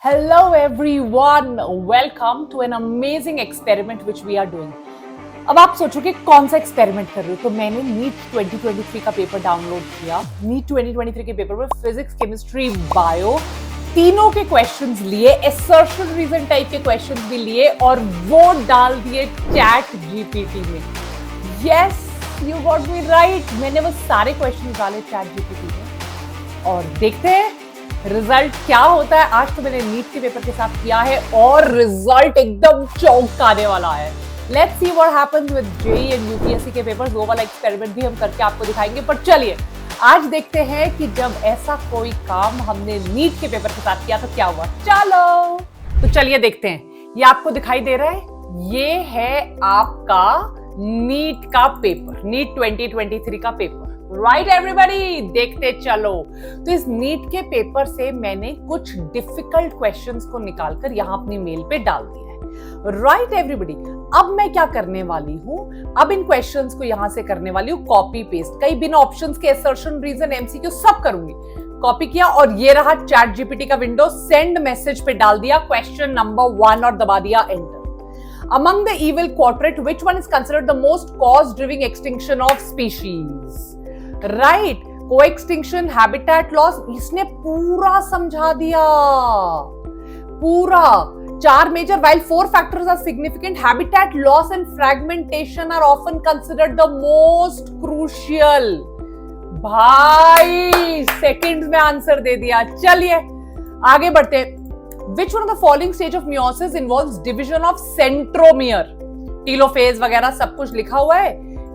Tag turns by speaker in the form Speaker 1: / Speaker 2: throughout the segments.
Speaker 1: Hello everyone, welcome to an amazing experiment which we are doing. अब आप सोचोगे कौन सा एक्सपेरिमेंट कर रहे हो, तो मैंने नीट 2023 का पेपर डाउनलोड किया। नीट 2023 के पेपर में फिजिक्स, केमिस्ट्री, बायो तीनों के क्वेश्चंस लिए, असर्शन रीजन टाइप के क्वेश्चंस भी लिए और वो डाल दिए चैट जीपीटी में। Yes, you got me right, मैंने वो सारे क्वेश्चंस डाले चैट जीपीटी में और देखते हैं रिजल्ट क्या होता है। आज तो मैंने नीट के पेपर के साथ किया है और रिजल्ट एकदम चौंकाने वाला है। Let's see what happens with JEE and UPSC के पेपर्स। वो वाला एक्सपेरिमेंट भी हम करके आपको दिखाएंगे, पर चलिए आज देखते हैं कि जब ऐसा कोई काम हमने नीट के पेपर के साथ किया तो क्या हुआ। चलो तो चलिए देखते हैं। ये आपको दिखाई दे रहा है, ये है आपका नीट का पेपर, नीट 2023 का पेपर। राइट एवरीबॉडी, देखते चलो। तो इस नीट के पेपर से मैंने कुछ डिफिकल्ट क्वेश्चंस को निकालकर यहां अपनी मेल पे डाल दिया है। राइट एवरीबॉडी, अब मैं क्या करने वाली हूं, अब इन क्वेश्चंस को यहां से करने वाली हूं कॉपी पेस्ट। कई बिना ऑप्शंस के असर्शन, रीजन, एमसीक्यू सब करूंगी। कॉपी किया और ये रहा चैट जीपीटी का विंडो, सेंड मैसेज पे डाल दिया क्वेश्चन नंबर 1 और दबा दिया enter. Among the evil quadrant, which one is considered the most cause-driven extinction of species? Right, co-extinction, habitat loss, इसने पूरा समझा दिया, पूरा। 4 major, while 4 factors are significant, habitat loss and fragmentation are often considered the most crucial. भाई seconds में answer दे दिया। चलिए आगे बढ़ते हैं। Which one of the following stage of meiosis involves division of centromere? Telophase वगैरह सब कुछ लिखा हुआ है,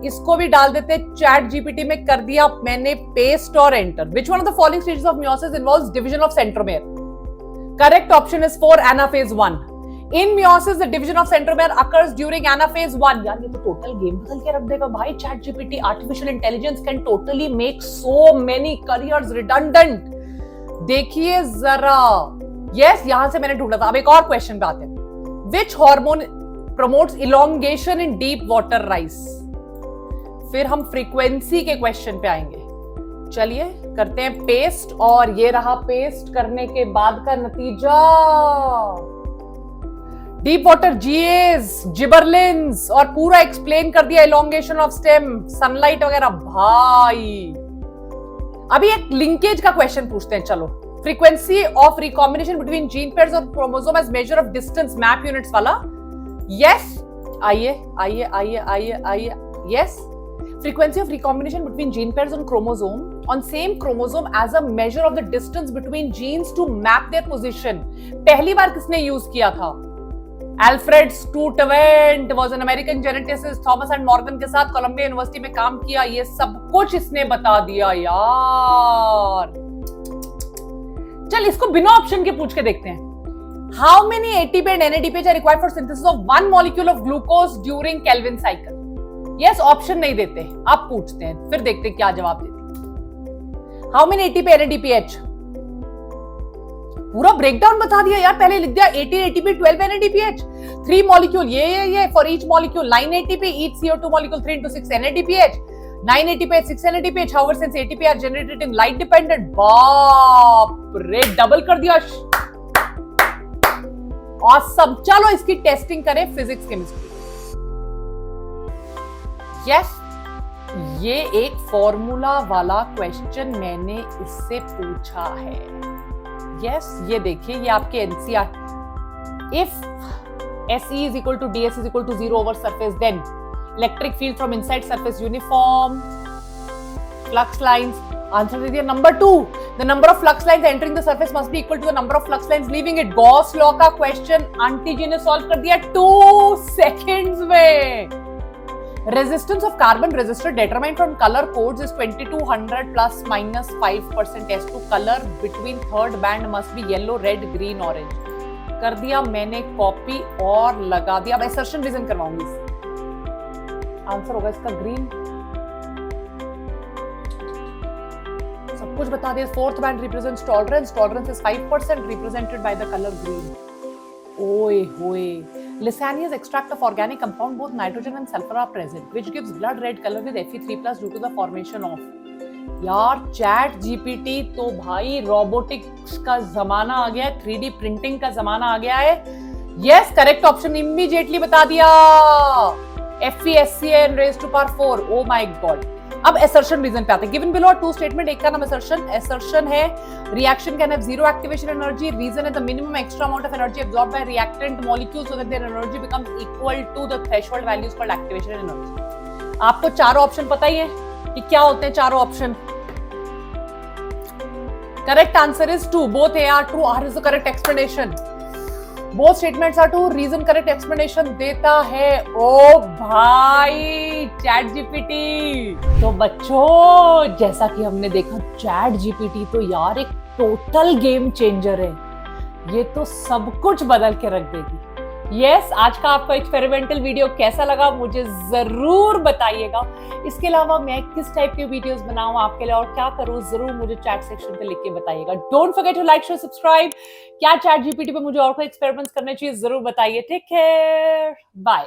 Speaker 1: इसको भी डाल देते हैं चैट जीपीटी में। कर दिया मैंने पेस्ट और enter. Which one of the following stages of meiosis involves division of centromere? Correct option is 4, anaphase 1. In meiosis, the division of centromere occurs during anaphase 1. यार ये तो टोटल गेम बदल के रख देगा भाई। Chat GPT, artificial intelligence can totally make so many careers redundant. देखिए जरा, यस यहां से मैंने ढूंढा था। अब एक और क्वेश्चन पे आते हैं। Which hormone promotes elongation in deep water rice? फिर हम फ्रीक्वेंसी के क्वेश्चन पे आएंगे। चलिए करते हैं पेस्ट, और ये रहा पेस्ट करने के बाद का नतीजा। डीप वाटर जीएस, जिबरलिन्स और पूरा एक्सप्लेन कर दिया, इलोंगेशन ऑफ स्टेम, सनलाइट वगैरह। भाई अभी एक लिंकेज का क्वेश्चन पूछते हैं। चलो, frequency of recombination between gene pairs or chromosome as measure of distance, map units वाला। yes, आइए आइए आइए आइए आइए। yes, frequency of recombination between gene pairs on chromosome on same chromosome as a measure of the distance between genes to map their position। पहली बार किसने use किया था? Alfred Stuyvesant was an American geneticist, Thomas and Morgan के साथ Colombia university में काम किया। ये सब कुछ इसने बता दिया यार। चल इसको बिना ऑप्शन के पूछ के देखते हैं। How many ATP and NADP are required for synthesis of 1 molecule of glucose during Calvin cycle? Yes, option नहीं देते, आप पूछते हैं, फिर देखते हैं क्या जवाब देते। How many ATP NADPH? पूरा ब्रेकडाउन बता दिया यार। पहले लिख दिया 18 एटीपी 12 एनएडीपीएच, 3 मॉलिक्यूल ये for each molecule 9 ATP, each CO2 molecule 3 into 6 NADPH, 9 ATP, 6 NADPH. However, since ATP are generated in light dependent, बाप रे डबल कर दिया। Awesome. चलो इसकी टेस्टिंग करें, फिजिक्स केमिस्ट्री। यस, ये एक फॉर्मूला वाला क्वेश्चन मैंने इससे पूछा है। यस, ये देखिए, ये आपके NCERT. If SE is equal to DS is equal to 0 over surface, then electric field from inside surface uniform, flux lines। Answer दे दिया number 2। The number of flux lines entering the surface must be equal to the number of flux lines leaving it। Gauss law का question aunty जी ने solve कर दिया 2 seconds में। Resistance of carbon resistor determined from color codes is 2200 plus minus 5% S to color between third band must be yellow, red, green, orange। कर दिया मैंने copy और लगा दिया। अब assertion रीजन करवाऊंगी। आंसर होगा इसका ग्रीन। सब कुछ बता दिया। Fourth band represents tolerance, tolerance is 5% represented by the colour green. ओए होए, Lysanias extract of organic compound, both nitrogen and sulfur are present, which gives blood red color with Fe3+ due to the formation of यार chat GPT तो भाई robotics का जमाना आ गया है, 3D printing का जमाना आ गया है। यस, करेक्ट ऑप्शन इमीडिएटली बता दिया, FESCN raised to power 4। Oh my God. अब असर्शन रीजन पे आते हैं। गिवन बिलो टू स्टेटमेंट, एक का नाम असर्शन है reaction can have zero activation energy, reason है the minimum extra amount of energy absorbed by reactant molecule so that their energy becomes equal to the threshold values called activation energy. आपको चारों option पता ही है कि क्या होते हैं चारों option. Correct answer is 2, both A are true, R is the correct explanation, both statements are true, reason correct explanation देता है। ओ भाई चैट जीपीटी। तो बच्चों जैसा कि हमने देखा चैट जीपीटी तो यार एक टोटल गेम चेंजर है, ये तो सब कुछ बदल के रख देगी। यस, आज का आपका एक्सपेरिमेंटल वीडियो कैसा लगा मुझे जरूर बताइएगा। इसके अलावा मैं किस टाइप के वीडियोस बनाऊं आपके लिए और क्या करूं, जरूर मुझे चैट सेक्शन पे लिख के बताइएगा। Don't forget to like share subscribe. क्या चैट जीपीटी पे मुझे और कोई एक्सपेरिमेंट्स करने चाहिए जरूर बताइए। Take care, bye.